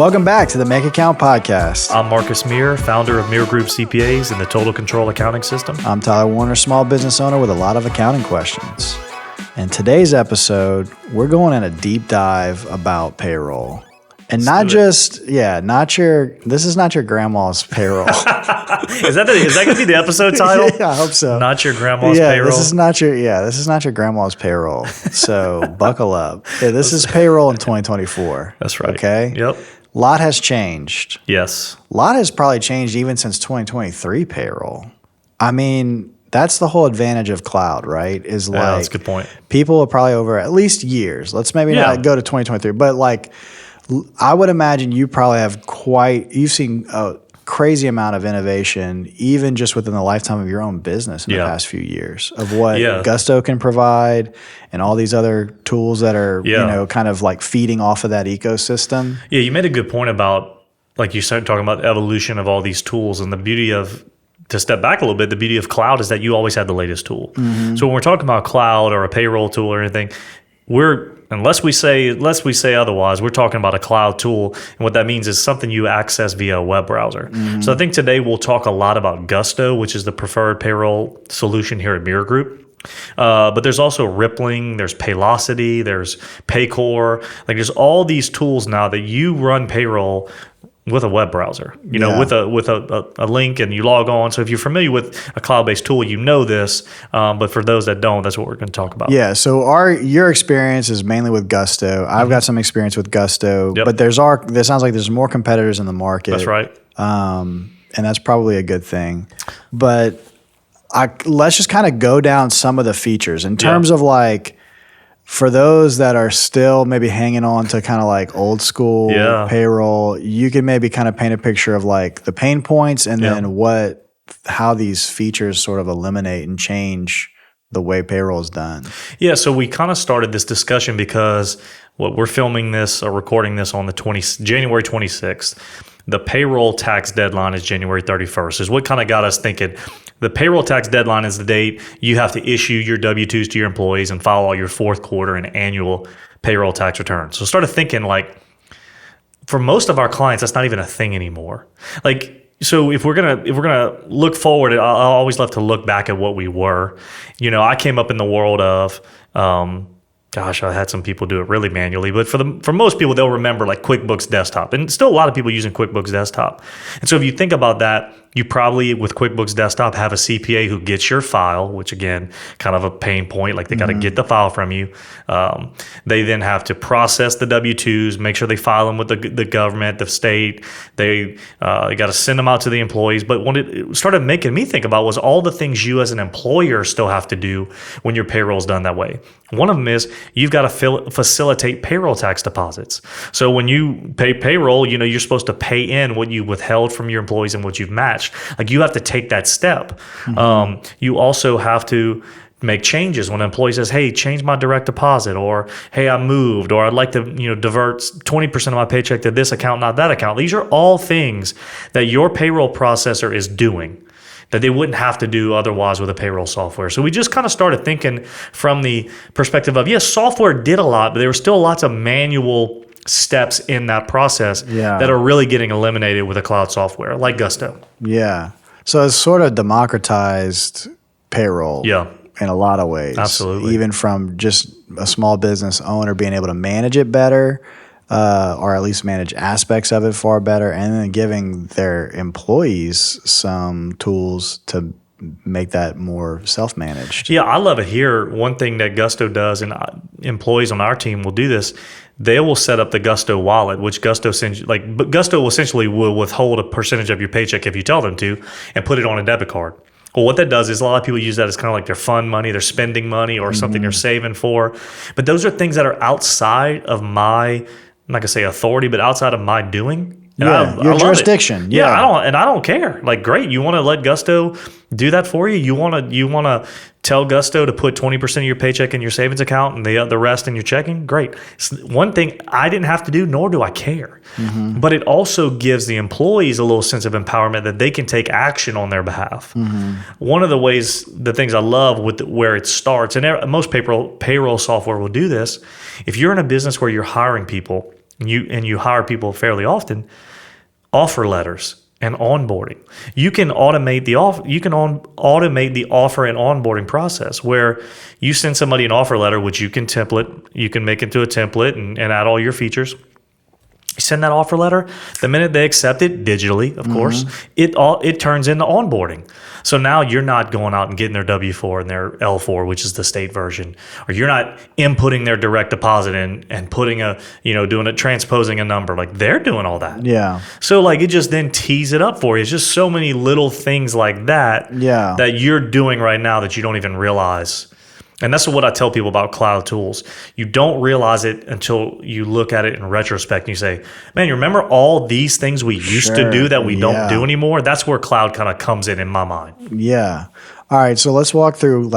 Welcome back to the Make Account Podcast. I'm Marcus Mire, founder of Mire Group CPAs and the Total Control Accounting System. I'm Tyler Warner, small business owner with a lot of accounting questions. In today's episode, we're going in a deep dive about payroll. And this is not your grandma's payroll. Is that going to be the episode title? Yeah, I hope so. Not your grandma's payroll? This is not your grandma's payroll. So buckle up. Yeah, this is payroll in 2024. That's right. Okay? Yep. A lot has changed. Yes. A lot has probably changed even since 2023 payroll. I mean, that's the whole advantage of cloud, right? That's a good point. People are probably over at least years. Let's maybe not go to 2023, but like I would imagine you probably you've seen a crazy amount of innovation, even just within the lifetime of your own business in the past few years of what Gusto can provide and all these other tools that are, kind of like feeding off of that ecosystem. Yeah, you made a good point about, like you started talking about the evolution of all these tools, and the beauty of, to step back a little bit, the beauty of cloud is that you always have the latest tool. Mm-hmm. So when we're talking about cloud or a payroll tool or anything, unless we say otherwise, we're talking about a cloud tool. And what that means is something you access via a web browser. Mm-hmm. So I think today we'll talk a lot about Gusto, which is the preferred payroll solution here at Mire Group. But there's also Rippling, there's Paylocity, there's Paycor. Like there's all these tools now that you run payroll with a web browser, with a link, and you log on. So if you're familiar with a cloud-based tool, you know this. But for those that don't, that's what we're going to talk about. Yeah. So your experience is mainly with Gusto. I've got some experience with Gusto, but there sounds like there's more competitors in the market. That's right. And that's probably a good thing. But let's just kind of go down some of the features in terms of like, for those that are still maybe hanging on to kind of like old school payroll, you can maybe kind of paint a picture of like the pain points and then how these features sort of eliminate and change the way payroll is done. Yeah, so we kind of started this discussion because we're filming this or recording this on January 26th. The payroll tax deadline is January 31st, is what kind of got us thinking. The payroll tax deadline is the date you have to issue your W-2s to your employees and file all your fourth quarter and annual payroll tax returns. So started thinking like, for most of our clients, that's not even a thing anymore. Like, so if we're gonna look forward, I always love to look back at what we were. I came up in the world of I had some people do it really manually, but for most people, they'll remember like QuickBooks Desktop, and still a lot of people using QuickBooks Desktop. And so if you think about that, you probably with QuickBooks Desktop have a CPA who gets your file, which again, kind of a pain point. Like they got to get the file from you. They then have to process the W-2s, make sure they file them with the government, the state. They got to send them out to the employees. But what it started making me think about was all the things you as an employer still have to do when your payroll is done that way. One of them is you've got to facilitate payroll tax deposits. So when you pay payroll, you're supposed to pay in what you withheld from your employees and what you've matched. Like you have to take that step. Mm-hmm. You also have to make changes when an employee says, hey, change my direct deposit, or hey, I moved, or I'd like to divert 20% of my paycheck to this account, not that account. These are all things that your payroll processor is doing that they wouldn't have to do otherwise with a payroll software. So we just kind of started thinking from the perspective of, yes, software did a lot, but there were still lots of manual steps in that process that are really getting eliminated with a cloud software like Gusto. Yeah. So it's sort of democratized payroll in a lot of ways. Absolutely. Even from just a small business owner being able to manage it better, or at least manage aspects of it far better, and then giving their employees some tools to make that more self-managed. Yeah, I love it here. One thing that Gusto does, and employees on our team will do this, they will set up the Gusto wallet, which Gusto sends, but Gusto essentially will withhold a percentage of your paycheck if you tell them to, and put it on a debit card. Well, what that does is a lot of people use that as kind of like their fun money, their spending money, or something they're saving for. But those are things that are outside of my, I'm not gonna say authority, but outside of my doing. And your jurisdiction. Yeah, I don't care. Like, great, you want to let Gusto do that for you? You want to tell Gusto to put 20% of your paycheck in your savings account and the rest in your checking? Great. It's one thing I didn't have to do, nor do I care. Mm-hmm. But it also gives the employees a little sense of empowerment that they can take action on their behalf. Mm-hmm. One of the things I love with where it starts, and most payroll software will do this. If you're in a business where you're hiring people, you hire people fairly often, offer letters and onboarding. You can automate the automate the offer and onboarding process where you send somebody an offer letter, which you can make into a template and add all your features. You send that offer letter. The minute they accept it digitally, of course, it turns into onboarding. So now you're not going out and getting their W-4 and their L-4, which is the state version, or you're not inputting their direct deposit in and putting transposing a number. Like they're doing all that. Yeah. So like it just then tees it up for you. It's just so many little things like that that you're doing right now that you don't even realize. And that's what I tell people about cloud tools. You don't realize it until you look at it in retrospect and you say, man, you remember all these things we used to do that we don't do anymore? That's where cloud kind of comes in my mind. Yeah. All right. So let's walk through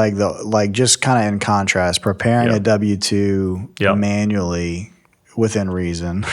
just kind of in contrast, preparing a W-2 manually within reason.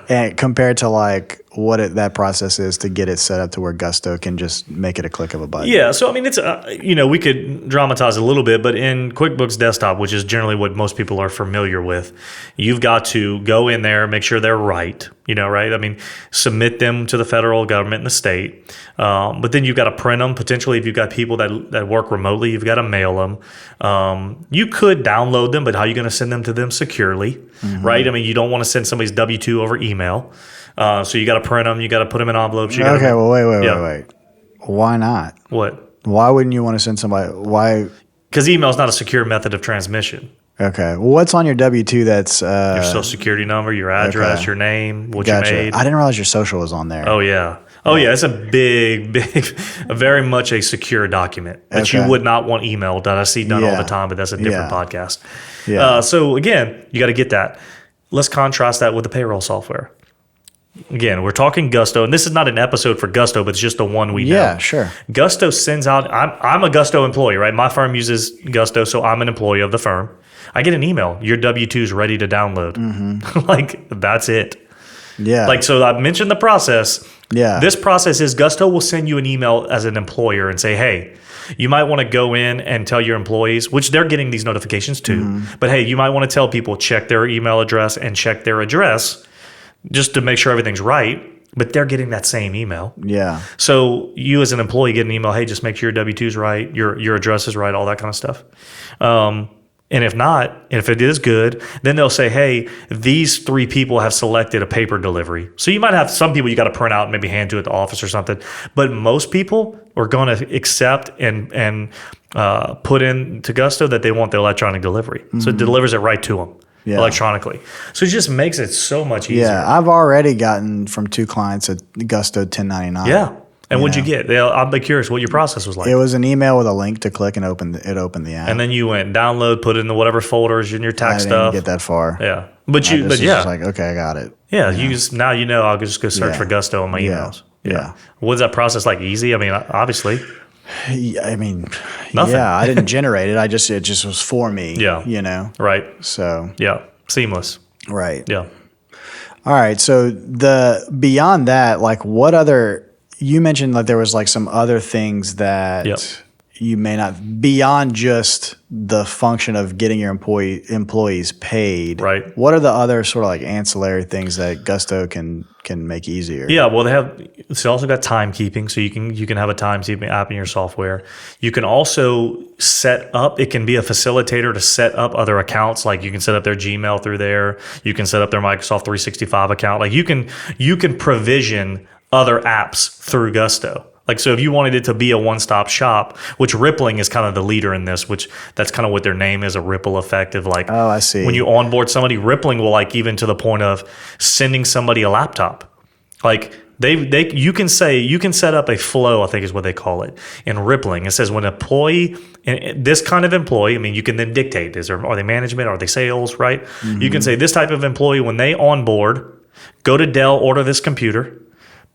And compared to like what that process is to get it set up to where Gusto can just make it a click of a button. Yeah. So, I mean, it's, we could dramatize a little bit, but in QuickBooks Desktop, which is generally what most people are familiar with, you've got to go in there, make sure they're right, right? I mean, submit them to the federal government and the state. But then you've got to print them. Potentially, if you've got people that work remotely, you've got to mail them. You could download them, but how are you going to send them to them securely, right? I mean, you don't want to send somebody's W-2 over email. So you got to print them. You got to put them in envelopes. Okay, well, wait. Why not? What? Why wouldn't you want to send somebody? Why? Because email is not a secure method of transmission. Okay. Well, what's on your W-2 that's... your social security number, your address, your name, what you made. I didn't realize your social was on there. Oh, yeah. It's a big, very much a secure document that you would not want emailed that I see done all the time, but that's a different podcast. Yeah. So, again, you got to get that. Let's contrast that with the payroll software. Again, we're talking Gusto, and this is not an episode for Gusto, but it's just the one we know. Yeah, sure. Gusto sends out, I'm a Gusto employee, right? My firm uses Gusto, so I'm an employee of the firm. I get an email, your W-2 is ready to download. Like, that's it. Yeah. Like, so I mentioned the process. Yeah. This process is Gusto will send you an email as an employer and say, hey, you might want to go in and tell your employees, which they're getting these notifications too, but hey, you might want to tell people, check their email address and check their address just to make sure everything's right, but they're getting that same email. Yeah. So you as an employee get an email, hey, just make sure your W-2's right, your address is right, all that kind of stuff. And if not, if it is good, then they'll say, hey, these 3 people have selected a paper delivery. So you might have some people you got to print out and maybe hand to at the office or something. But most people are going to accept and put in to Gusto that they want the electronic delivery. So it delivers it right to them. Electronically. So it just makes it so much easier. Yeah, I've already gotten from 2 clients a Gusto 1099. Yeah. And what'd you get? I'll be curious what your process was like. It was an email with a link to click and opened the app. And then you went download, put it into whatever folders in your tax stuff. I didn't get that far. Yeah. But just like, okay, I got it. Yeah. Now I'll just go search for Gusto on my emails. Yeah. Was that process like easy? I mean, obviously. I mean, nothing. Yeah, I didn't generate it. It just was for me. Yeah. Right. So. Yeah. Seamless. Right. Yeah. All right. So beyond that, like what other, you mentioned that there was like some other things that you may not, beyond just the function of getting your employees paid. Right. What are the other sort of like ancillary things that Gusto can make easier? Yeah, well, it's also got timekeeping, so you can have a timekeeping app in your software. You can also set up, it can be a facilitator to set up other accounts, like you can set up their Gmail through there. You can set up their Microsoft 365 account. Like you can provision other apps through Gusto. Like, so if you wanted it to be a one-stop shop, which Rippling is kind of the leader in this, which that's kind of what their name is, a ripple effect of like, oh, I see. When you onboard somebody, Rippling will like even to the point of sending somebody a laptop. Like you can set up a flow, I think is what they call it in Rippling. It says when an employee, and this kind of employee, I mean, you can then dictate this, are they management, are they sales, right? You can say this type of employee, when they onboard, go to Dell, order this computer,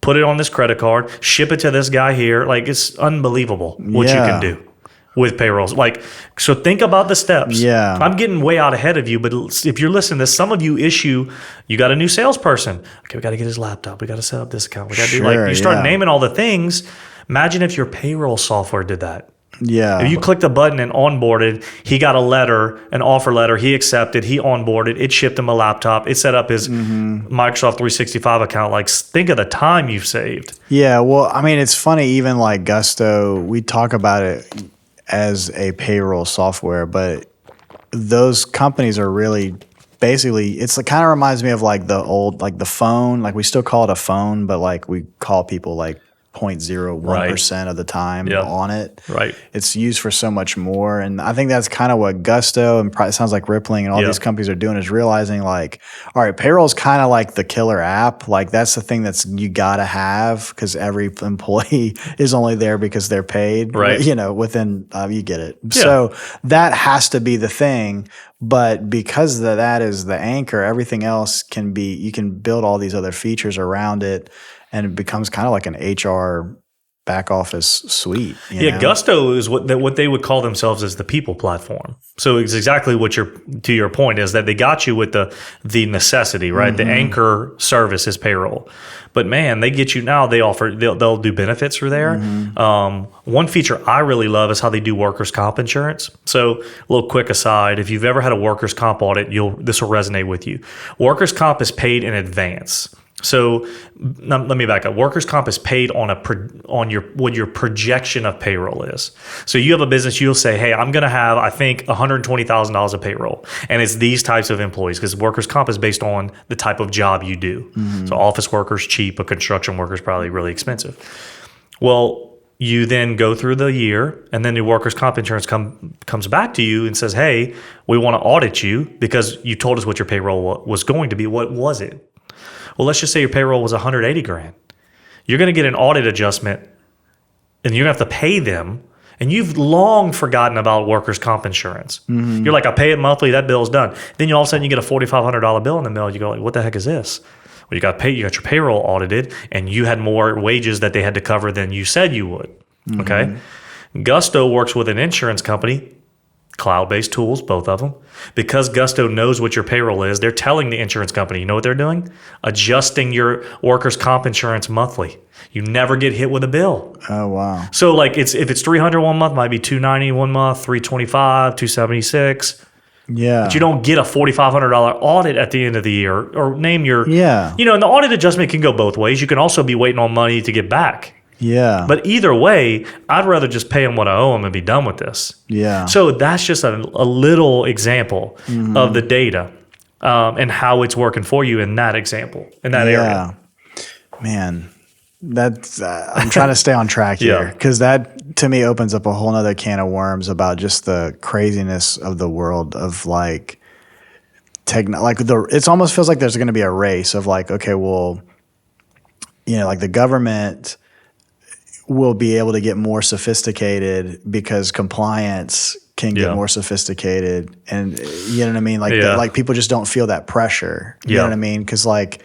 put it on this credit card, ship it to this guy here. Like, it's unbelievable what you can do with payrolls. Like, so think about the steps. Yeah. I'm getting way out ahead of you, but if you're listening to this, some of you you got a new salesperson. Okay, we got to get his laptop. We got to set up this account. We got to do, like, you start naming all the things. Imagine if your payroll software did that. Yeah. If you clicked a button and onboarded, he got a letter, an offer letter, he accepted, he onboarded, it shipped him a laptop, it set up his Microsoft 365 account. Like, think of the time you've saved. Yeah. Well, I mean, it's funny, even like Gusto, we talk about it as a payroll software, but those companies are really basically, it kind of reminds me of like the old, like the phone, like we still call it a phone, but like we call people like 0.01% of the time on it. Right. It's used for so much more. And I think that's kind of what Gusto and it sounds like Rippling and all these companies are doing, is realizing like, all right, payroll is kind of like the killer app. Like that's the thing that's you got to have, because every employee is only there because they're paid, right? You know, within, you get it. Yeah. So that has to be the thing. But because that is the anchor, everything else can be, you can build all these other features around it. And it becomes kind of like an HR back office suite. You know? Gusto is what they would call themselves as the people platform. So it's exactly what to your point is that they got you with the necessity, right? The anchor service is payroll. But man, they get you now. They'll do benefits for there. One feature I really love is how they do workers' comp insurance. So a little quick aside, if you've ever had a workers' comp audit, this will resonate with you. Workers' comp is paid in advance. So let me back up. Workers' comp is paid on what your projection of payroll is. So you have a business, you'll say, hey, I'm going to have, I think, $120,000 of payroll. And it's these types of employees, because workers' comp is based on the type of job you do. So office workers, cheap, but construction workers probably really expensive. Well, you then go through the year, and then the workers' comp insurance comes back to you and says, hey, we want to audit you because you told us what your payroll was going to be. What was it? Well, let's just say your payroll was $180,000. You're going to get an audit adjustment, and you're going to have to pay them. And you've long forgotten about workers' comp insurance. You're like, I pay it monthly. That bill's done. Then all of a sudden you get a $4,500 bill in the mail. You go, like, what the heck is this? Well, you got your payroll audited, and you had more wages that they had to cover than you said you would. Okay. Gusto works with an insurance company. Cloud-based tools, both of them. Because Gusto knows what your payroll is, they're telling the insurance company, you know what they're doing? Adjusting your workers' comp insurance monthly. You never get hit with a bill. Oh, wow. So like if it's $300 one month, might be $290 one month, $325, $276. Yeah. But you don't get a $4,500 audit at the end of the year, or name your, and the audit adjustment can go both ways. You can also be waiting on money to get back. Yeah. But either way, I'd rather just pay them what I owe them and be done with this. Yeah. So that's just a little example of the data and how it's working for you in that example, in that area. Man, that's I'm trying to stay on track here, because that to me opens up a whole nother can of worms about just the craziness of the world of like it almost feels like there's going to be a race of like, okay, well, like the government will be able to get more sophisticated because compliance can get more sophisticated, and you know what I mean? Like, like people just don't feel that pressure. You know what I mean? Because like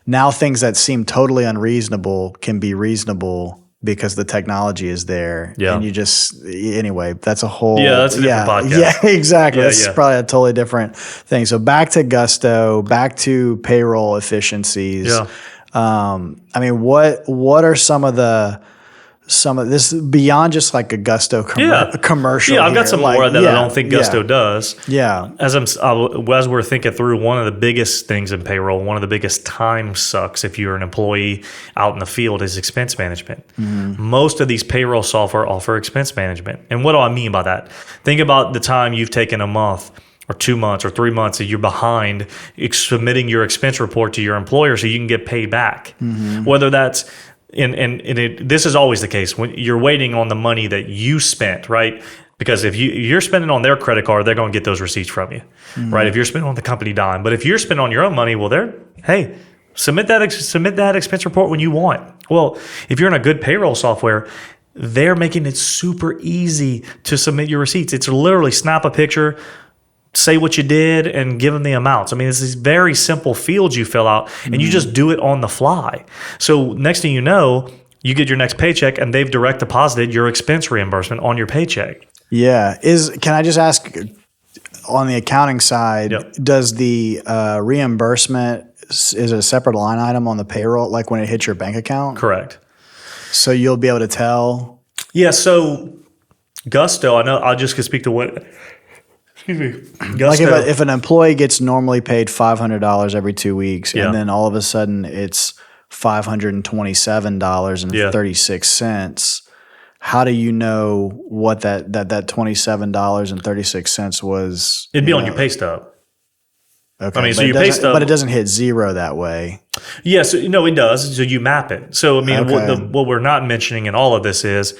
now things that seem totally unreasonable can be reasonable because the technology is there. Yeah. And you just, anyway, that's a whole. Yeah, that's a different podcast. Yeah, exactly. That's probably a totally different thing. So back to Gusto, back to payroll efficiencies. Yeah. I mean, what are some of this beyond just like a Gusto commercial? Yeah, I've got some more that I don't think Gusto does. Yeah. As we're thinking through, one of the biggest things in payroll, one of the biggest time sucks if you're an employee out in the field is expense management. Most of these payroll software offer expense management. And what do I mean by that? Think about the time you've taken a month or 2 months or 3 months that you're behind submitting your expense report to your employer so you can get paid back. Whether that's this is always the case when you're waiting on the money that you spent, right? Because if you're spending on their credit card, they're going to get those receipts from you, right? If you're spending on the company dime, but if you're spending on your own money, well, submit that expense report when you want. Well, if you're in a good payroll software, they're making it super easy to submit your receipts. It's literally snap a picture, say what you did, and give them the amounts. I mean, it's these very simple fields you fill out, and you just do it on the fly. So next thing you know, you get your next paycheck, and they've direct deposited your expense reimbursement on your paycheck. Yeah. Can I just ask, on the accounting side, does the reimbursement, is it a separate line item on the payroll, like when it hits your bank account? Correct. So you'll be able to tell? Yeah, so Gusto, I know. I just could speak to what. Excuse me. Like Gusto. if an employee gets normally paid $500 every 2 weeks, and then all of a sudden it's $527.36. How do you know what that $27.36 was? It'd be on your pay stub. Okay, I mean, so but your pay stub, but it doesn't hit zero that way. Yeah, so it does. So you map it. So I mean, what we're not mentioning in all of this is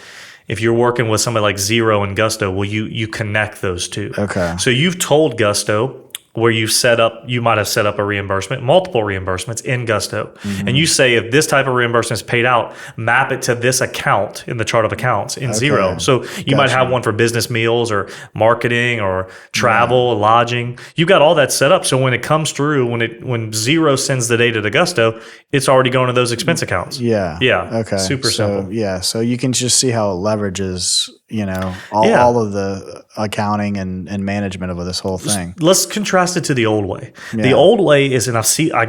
if you're working with somebody like Xero and Gusto, well, you connect those two. Okay. So you've told Gusto where you might have set up a reimbursement, multiple reimbursements in Gusto. And you say, if this type of reimbursement is paid out, map it to this account in the chart of accounts in Xero. So you might have one for business meals or marketing or travel, lodging. You've got all that set up. So when it comes through, when Xero sends the data to Gusto, it's already going to those expense accounts. Yeah. Yeah. Okay. Super simple. Yeah. So you can just see how it leverages, all of the accounting and management of this whole thing. Let's contrast it to the old way. Yeah. The old way is, and I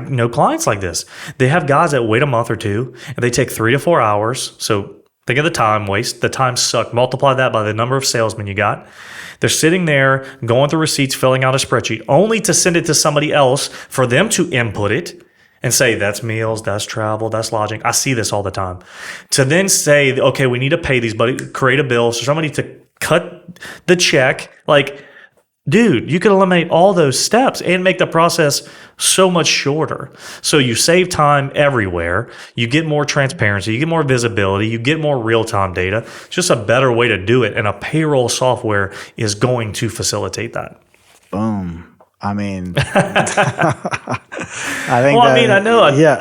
know clients like this. They have guys that wait a month or two, and they take 3 to 4 hours. So think of the time waste. The time sucked. Multiply that by the number of salesmen you got. They're sitting there going through receipts, filling out a spreadsheet, only to send it to somebody else for them to input it and say, that's meals, that's travel, that's lodging. I see this all the time. To then say, okay, we need to pay these, but create a bill. So somebody to cut the check. Like, dude, you could eliminate all those steps and make the process so much shorter. So you save time everywhere. You get more transparency. You get more visibility. You get more real-time data. It's just a better way to do it. And a payroll software is going to facilitate that. Boom. I mean, I think. Well, I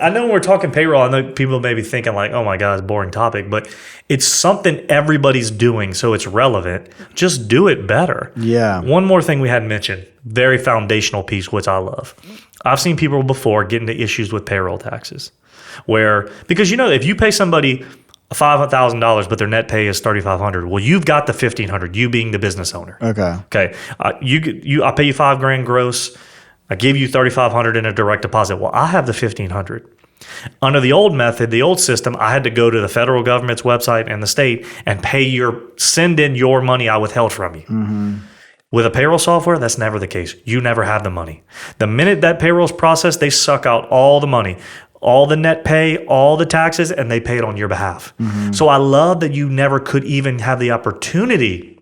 know when we're talking payroll, I know people may be thinking like, "Oh my God, it's a boring topic," but it's something everybody's doing, so it's relevant. Just do it better. Yeah. One more thing we hadn't mentioned, very foundational piece, which I love. I've seen people before get into issues with payroll taxes, because if you pay somebody $5,000, but their net pay is $3,500. Well, you've got the $1,500. You being the business owner. Okay. I pay you $5,000 gross. I give you $3,500 in a direct deposit. Well, I have the $1,500. Under the old method, the old system, I had to go to the federal government's website and the state and send in your money I withheld from you. Mm-hmm. With a payroll software, that's never the case. You never have the money. The minute that payroll's processed, they suck out all the money, all the net pay, all the taxes, and they pay it on your behalf. Mm-hmm. So I love that you never could even have the opportunity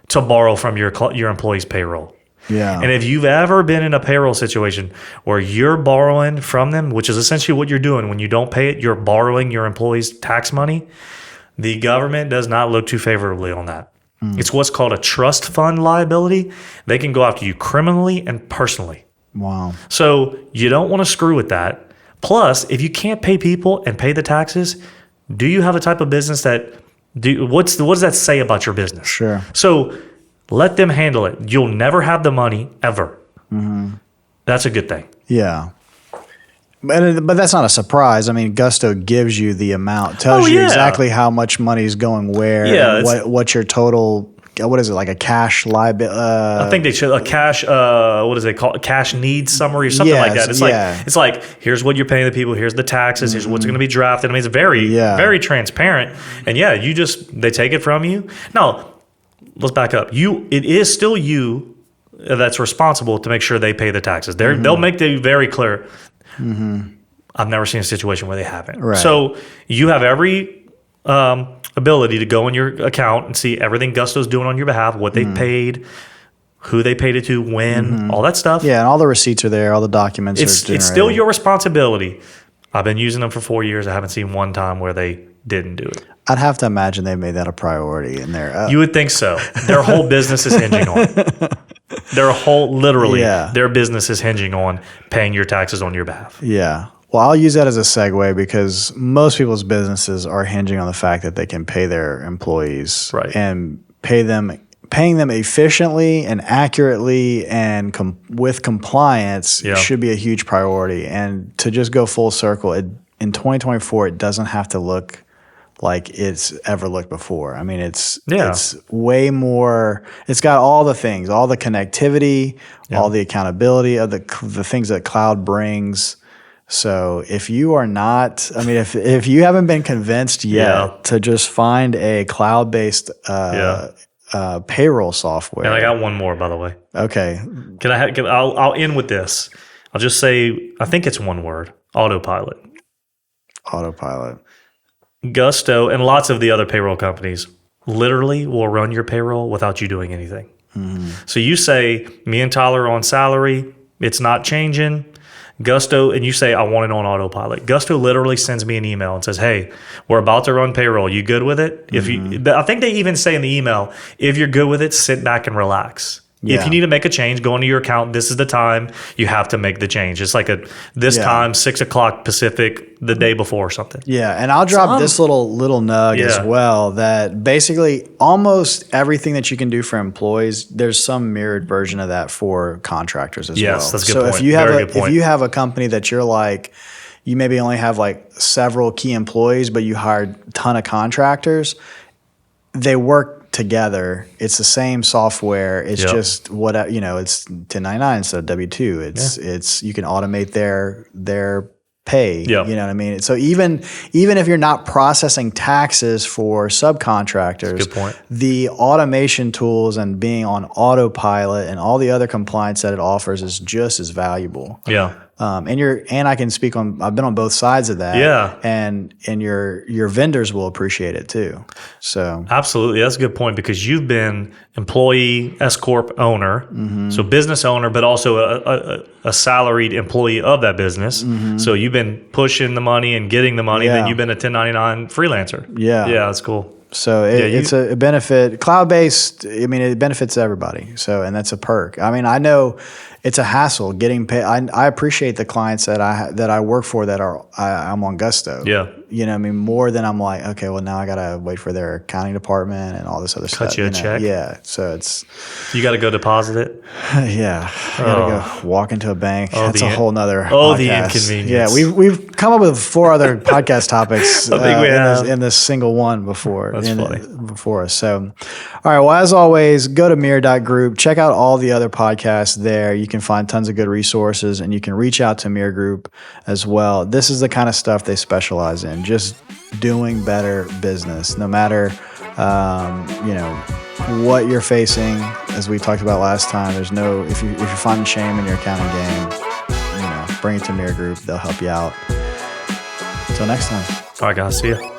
to borrow from your employee's payroll. Yeah. And if you've ever been in a payroll situation where you're borrowing from them, which is essentially what you're doing when you don't pay it, you're borrowing your employee's tax money, the government does not look too favorably on that. Mm. It's what's called a trust fund liability. They can go after you criminally and personally. Wow. So you don't want to screw with that. Plus, if you can't pay people and pay the taxes, do you have a type of business what does that say about your business? Sure. So let them handle it. You'll never have the money ever. Mm-hmm. That's a good thing. Yeah. But that's not a surprise. I mean, Gusto gives you the amount, tells you exactly how much money is going where, and what your total. What is it, like a cash liability? I think they should a cash. What is it called? A cash needs summary or something like that. It's like here's what you're paying the people. Here's the taxes. Here's what's going to be drafted. I mean, it's very transparent. And they take it from you. Now, let's back up. It is still you that's responsible to make sure they pay the taxes. They'll make it very clear. Mm-hmm. I've never seen a situation where they haven't. Right. So you have every ability to go in your account and see everything Gusto's doing on your behalf, what they paid, who they paid it to, when, all that stuff. Yeah, and all the receipts are there, all the documents are generated. It's still your responsibility. I've been using them for 4 years. I haven't seen one time where they didn't do it. I'd have to imagine they made that a priority in there. You would think so. Their whole business is hinging on it. Their business is hinging on paying your taxes on your behalf. Yeah. Well, I'll use that as a segue because most people's businesses are hinging on the fact that they can pay their employees and paying them efficiently and accurately and with compliance should be a huge priority. And to just go full circle, in 2024, it doesn't have to look like it's ever looked before. I mean, it's way more. It's got all the things, all the connectivity, all the accountability of the things that cloud brings. So if you are not, I mean, if you haven't been convinced yet to just find a cloud-based payroll software. And I got one more, by the way. Okay. I'll end with this. I'll just say, I think it's one word: autopilot. Autopilot. Gusto and lots of the other payroll companies literally will run your payroll without you doing anything. So you say, me and Tyler are on salary, it's not changing. Gusto, and you say, I want it on autopilot. Gusto literally sends me an email and says, hey, we're about to run payroll. You good with it? If you, I think they even say in the email, if you're good with it, sit back and relax. Yeah. If you need to make a change, go into your account. This is the time you have to make the change. It's like time, 6 o'clock Pacific, the day before or something. Yeah, and I'll drop this little nug as well, that basically almost everything that you can do for employees, there's some mirrored version of that for contractors as well. Yes, that's a good point. If you have a company that you're like, you maybe only have like several key employees, but you hired a ton of contractors, they work together. It's the same software. It's just it's 1099 instead of W-2. It's you can automate their pay. You know what I mean? So even if you're not processing taxes for subcontractors, good point. The automation tools and being on autopilot and all the other compliance that it offers is just as valuable. Yeah. And I can speak on. I've been on both sides of that. Yeah. And your vendors will appreciate it too. So absolutely, that's a good point, because you've been employee S corp owner, so business owner, but also a salaried employee of that business. So you've been pushing the money and getting the money. Then you've been a 1099 freelancer. Yeah, that's cool. So it's a benefit. Cloud-based, I mean, it benefits everybody. So, and that's a perk. I mean, I know it's a hassle getting paid. I appreciate the clients that I work for that I'm on Gusto. Yeah. You know what I mean? More than I'm like, okay, well, now I got to wait for their accounting department and all this other stuff. Cut you a check. Yeah. So it's. You got to go deposit it. Yeah. You got to go walk into a bank. That's a whole nother. The inconvenience. Yeah. We've come up with 4 other podcast topics I think we have. in this single one before. That's funny. Before us. So, all right. Well, as always, go to Mire.group. Check out all the other podcasts there. You can find tons of good resources, and you can reach out to Mire Group as well. This is the kind of stuff they specialize in, just doing better business, no matter what you're facing. As we talked about last time, there's no if you're finding shame in your accounting game, bring it to Mire Group. They'll help you out. Until next time. All right, guys. See ya.